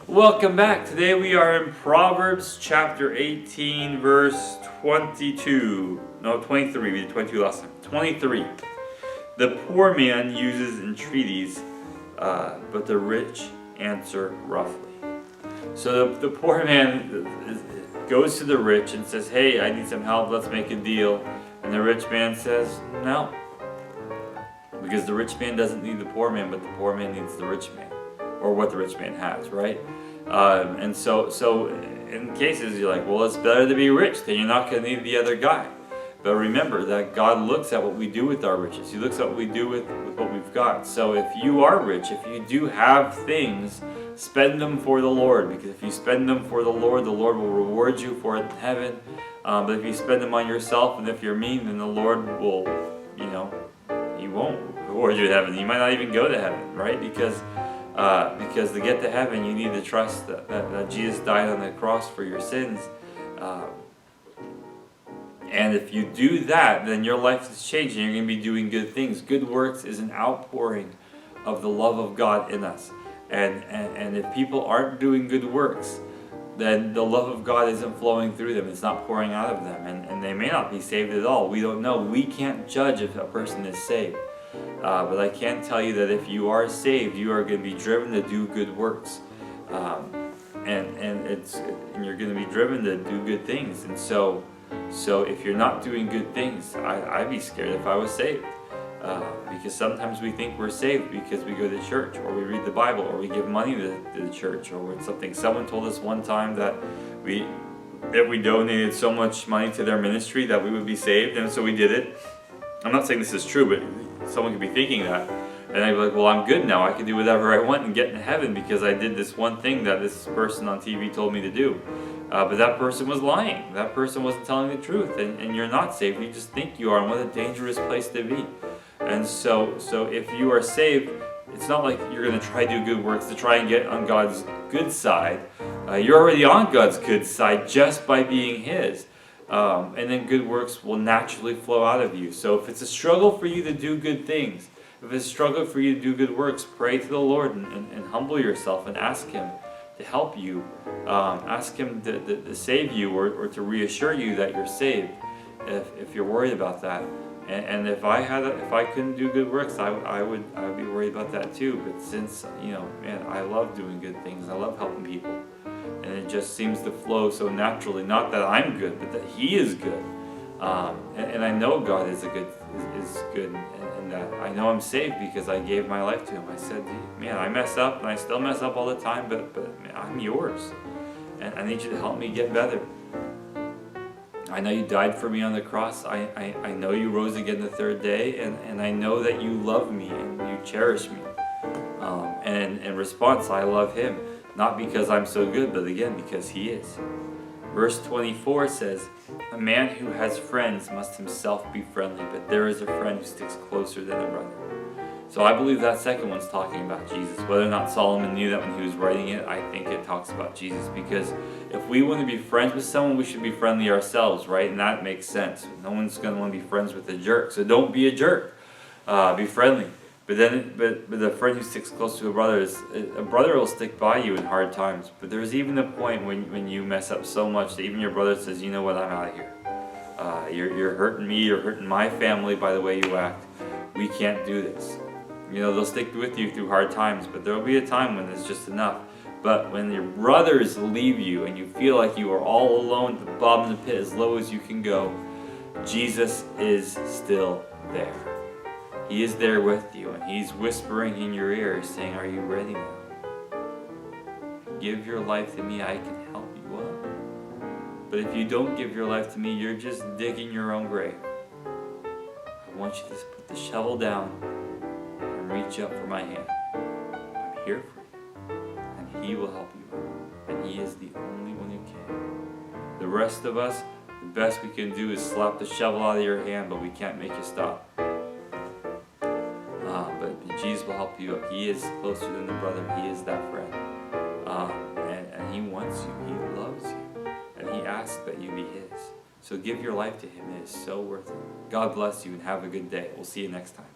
Welcome back. Today we are in Proverbs chapter 18, verse 22. No, 23. We did 22 last time. 23. The poor man uses entreaties, but the rich answer roughly. So the poor man goes to the rich and says, "Hey, I need some help. Let's make a deal." And the rich man says, "No." Because the rich man doesn't need the poor man, but the poor man needs the rich man. Or what the rich man has, right? And so in cases you're like, well, it's better to be rich, then you're not going to need the other guy. But remember that God looks at what we do with our riches. He looks at what we do with what we've got. So if you are rich, if you do have things, spend them for the Lord. Because if you spend them for the Lord will reward you for it in heaven. But if you spend them on yourself, and if you're mean, then the Lord will, He won't reward you in heaven. You might not even go to heaven, right? Because to get to heaven, you need to trust that Jesus died on the cross for your sins. And if you do that, then your life is changing. You're going to be doing good things. Good works is an outpouring of the love of God in us. And if people aren't doing good works, then the love of God isn't flowing through them. It's not pouring out of them. And they may not be saved at all. We don't know. We can't judge if a person is saved. But I can tell you that if you are saved, you are going to be driven to do good works, and you're going to be driven to do good things. And so if you're not doing good things, I'd be scared if I was saved, because sometimes we think we're saved because we go to church, or we read the Bible, or we give money to the church, or it's something. Someone told us one time that if we donated so much money to their ministry that we would be saved, and so we did it. I'm not saying this is true, but someone could be thinking that, and I'd be like, well, I'm good now. I can do whatever I want and get in heaven because I did this one thing that this person on TV told me to do. But that person was lying. That person wasn't telling the truth, and you're not saved. You just think you are, and what a dangerous place to be. And so if you are saved, it's not like you're going to try to do good works to try and get on God's good side. You're already on God's good side just by being His. And then good works will naturally flow out of you. So if it's a struggle for you to do good things, if it's a struggle for you to do good works, pray to the Lord and humble yourself and ask Him to help you. Ask Him to save you, or to reassure you that you're saved if you're worried about that. And if I couldn't do good works, I would be worried about that too. But since I love doing good things, I love helping people. And it just seems to flow so naturally. Not that I'm good, but that He is good. And I know God is good, and that I know I'm saved because I gave my life to Him. I said, man, I mess up, and I still mess up all the time, but man, I'm yours. And I need you to help me get better. I know you died for me on the cross. I know you rose again the third day, and I know that you love me and you cherish me. And in response, I love Him. Not because I'm so good, but again, because He is. Verse 24 says, "A man who has friends must himself be friendly, but there is a friend who sticks closer than a brother." So I believe that second one's talking about Jesus. Whether or not Solomon knew that when he was writing it, I think it talks about Jesus. Because if we want to be friends with someone, we should be friendly ourselves, right? And that makes sense. No one's going to want to be friends with a jerk. So don't be a jerk. Be friendly. But the friend who sticks close to a brother will stick by you in hard times. But there's even a point when you mess up so much that even your brother says, you know what, I'm out of here. You're hurting me, you're hurting my family by the way you act. We can't do this. They'll stick with you through hard times, but there will be a time when it's just enough. But when your brothers leave you and you feel like you are all alone at the bottom of the pit, as low as you can go, Jesus is still there. He is there with you, and He's whispering in your ear, saying, are you ready now? Give your life to me, I can help you up. But if you don't give your life to me, you're just digging your own grave. I want you to put the shovel down and reach up for my hand. I'm here for you, and He will help you up, and He is the only one who can. The rest of us, the best we can do is slap the shovel out of your hand, but we can't make you stop. But Jesus will help you up. He is closer than the brother. He is that friend. And He wants you. He loves you. And He asks that you be His. So give your life to Him. It is so worth it. God bless you and have a good day. We'll see you next time.